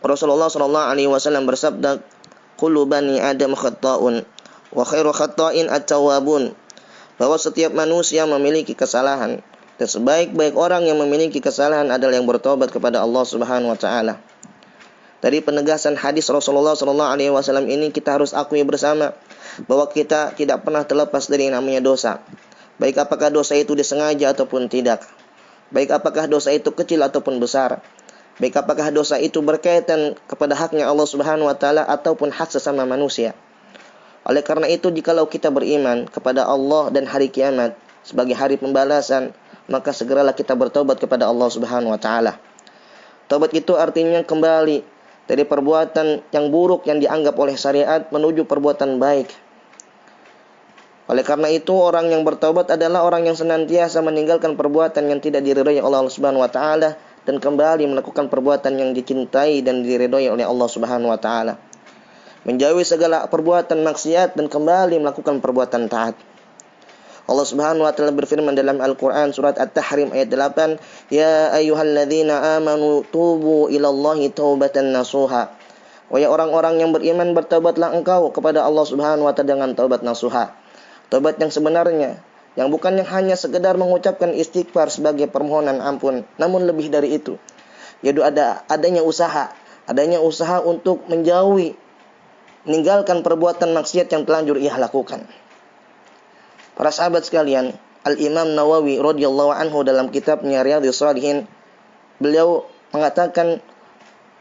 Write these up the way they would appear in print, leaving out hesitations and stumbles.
Rasulullah sallallahu alaihi wasallam bersabda, "Kullu bani Adam khata'un wa khairu khata'in at-tawwabun." Bahwa setiap manusia memiliki kesalahan dan sebaik-baik orang yang memiliki kesalahan adalah yang bertobat kepada Allah Subhanahu wa taala. Dari penegasan hadis Rasulullah sallallahu alaihi wasallam ini kita harus akui bersama bahwa kita tidak pernah terlepas dari yang namanya dosa. Baik apakah dosa itu disengaja ataupun tidak. Baik apakah dosa itu kecil ataupun besar. Baik apakah dosa itu berkaitan kepada haknya Allah Subhanahu wa taala ataupun hak sesama manusia. Oleh karena itu, jikalau kita beriman kepada Allah dan hari kiamat sebagai hari pembalasan, maka segeralah kita bertobat kepada Allah Subhanahu wa taala. Tobat itu artinya kembali dari perbuatan yang buruk yang dianggap oleh syariat menuju perbuatan baik. Oleh karena itu, orang yang bertobat adalah orang yang senantiasa meninggalkan perbuatan yang tidak diridhai oleh Allah Subhanahu wa taala dan kembali melakukan perbuatan yang dicintai dan diridhai oleh Allah Subhanahu wa taala. Menjauhi segala perbuatan maksiat dan kembali melakukan perbuatan taat. Allah Subhanahu wa taala berfirman dalam Al-Qur'an surat At-Tahrim ayat 8, "Ya ayyuhalladzina amanu tubu ilallahi taubatan nasuha." Wahai orang-orang yang beriman, bertobatlah engkau kepada Allah Subhanahu wa taala dengan taubat nasuha. Taubat yang sebenarnya, yang bukan yang hanya sekedar mengucapkan istighfar sebagai permohonan ampun, namun lebih dari itu, yaitu adanya usaha untuk meninggalkan perbuatan maksiat yang telanjur ia lakukan. Para sahabat sekalian, Al-Imam Nawawi radhiyallahu anhu dalam kitabnya Riyadhus Shalihin, beliau mengatakan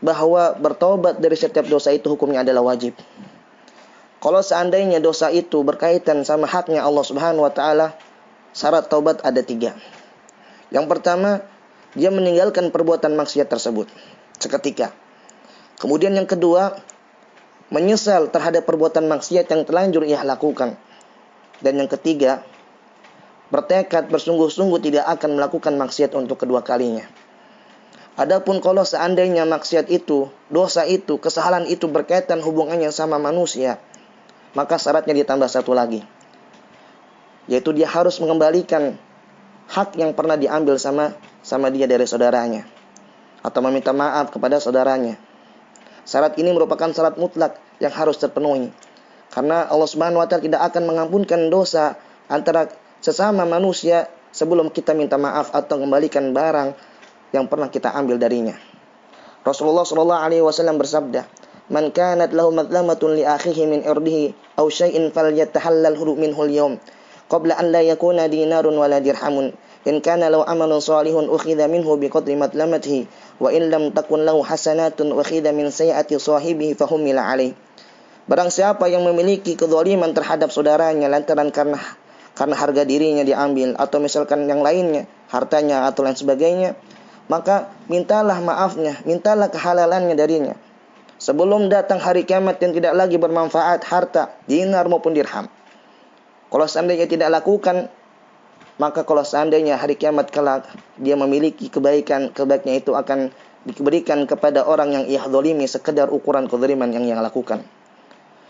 bahwa bertobat dari setiap dosa itu hukumnya adalah wajib. Kalau seandainya dosa itu berkaitan sama haknya Allah Subhanahu wa taala, syarat taubat ada 3. Yang pertama, dia meninggalkan perbuatan maksiat tersebut seketika. Kemudian yang kedua, menyesal terhadap perbuatan maksiat yang telanjur ia lakukan. Dan yang ketiga, bertekad bersungguh-sungguh tidak akan melakukan maksiat untuk kedua kalinya. Adapun kalau seandainya maksiat itu, dosa itu, kesalahan itu berkaitan hubungannya sama manusia, maka syaratnya ditambah satu lagi, yaitu dia harus mengembalikan hak yang pernah diambil sama dia dari saudaranya, atau meminta maaf kepada saudaranya. Syarat ini merupakan syarat mutlak yang harus terpenuhi. Karena Allah Subhanahu wa taala tidak akan mengampunkan dosa antara sesama manusia sebelum kita minta maaf atau mengembalikan barang yang pernah kita ambil darinya. Rasulullah sallallahu alaihi wasallam bersabda, "Man kanat lahu madlamatun li akhihi min irdihi aw syai'in falyatahallalhu minhu al-yawm qabla an la yakuna dinarun wala dirhamun. In kana lahu amalun salihun ukhidha minhu biqadri madlamatihi wa in lam takun lahu hasanatun ukhidha min sayyi'ati sahibihi fahumila alaihi." Barang siapa yang memiliki kezaliman terhadap saudaranya lantaran karena harga dirinya diambil atau misalkan yang lainnya, hartanya atau lain sebagainya, maka mintalah maafnya, mintalah kehalalannya darinya sebelum datang hari kiamat yang tidak lagi bermanfaat harta, dinar maupun dirham. Kalau seandainya tidak lakukan, maka kalau seandainya hari kiamat kelak dia memiliki kebaikan itu akan diberikan kepada orang yang ia zalimi sekedar ukuran kezaliman yang ia lakukan.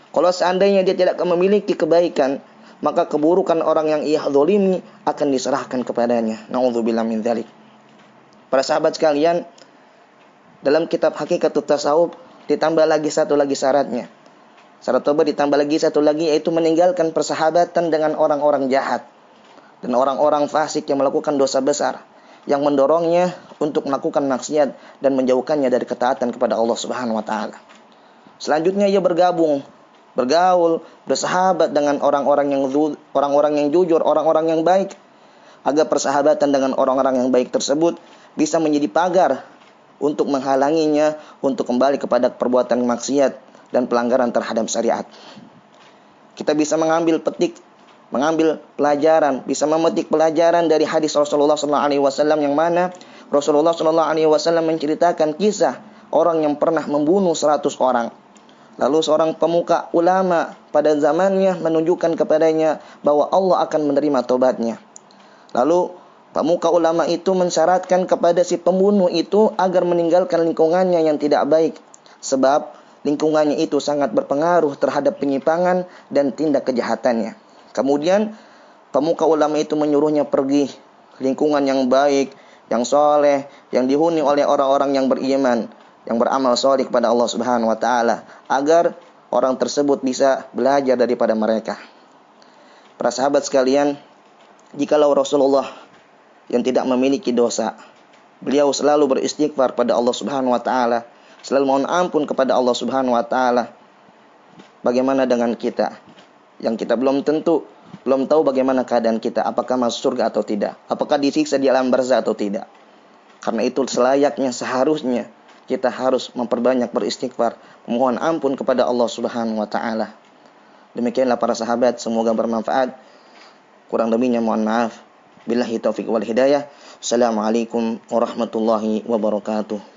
Kalau seandainya dia tidak memiliki kebaikan, maka keburukan orang yang ia zalimi akan diserahkan kepadanya. Na'udzubillah min dzalik. Para sahabat sekalian, dalam kitab Hakikatut Tasawuf ditambah lagi satu lagi syaratnya. Syarat taubat ditambah lagi satu lagi, yaitu meninggalkan persahabatan dengan orang-orang jahat dan orang-orang fasik yang melakukan dosa besar, yang mendorongnya untuk melakukan maksiat dan menjauhkannya dari ketaatan kepada Allah Subhanahu wa taala. Selanjutnya ia bergaul, bersahabat dengan orang-orang yang jujur, orang-orang yang baik, agar persahabatan dengan orang-orang yang baik tersebut bisa menjadi pagar untuk menghalanginya untuk kembali kepada perbuatan maksiat dan pelanggaran terhadap syariat. Kita bisa mengambil pelajaran, bisa memetik pelajaran dari hadis Rasulullah SAW yang mana Rasulullah SAW menceritakan kisah orang yang pernah membunuh 100 orang. Lalu seorang pemuka ulama pada zamannya menunjukkan kepadanya bahwa Allah akan menerima tobatnya. Lalu pemuka ulama itu mensyaratkan kepada si pembunuh itu agar meninggalkan lingkungannya yang tidak baik, sebab lingkungannya itu sangat berpengaruh terhadap penyimpangan dan tindak kejahatannya. Kemudian pemuka ulama itu menyuruhnya pergi ke lingkungan yang baik, yang soleh, yang dihuni oleh orang-orang yang beriman. yang beramal sholih kepada Allah Subhanahu wa taala agar orang tersebut bisa belajar daripada mereka. Para sahabat sekalian, jikalau Rasulullah yang tidak memiliki dosa, beliau selalu beristighfar pada Allah Subhanahu wa taala, selalu mohon ampun kepada Allah Subhanahu wa taala. Bagaimana dengan kita yang kita belum tahu bagaimana keadaan kita, apakah masuk surga atau tidak, apakah disiksa di alam barzah atau tidak. Karena itu selayaknya, seharusnya kita harus memperbanyak beristighfar, memohon ampun kepada Allah Subhanahu wa taala. Demikianlah para sahabat, semoga bermanfaat. Kurang lebihnya mohon maaf. Billahi taufiq wal hidayah. Assalamualaikum warahmatullahi wabarakatuh.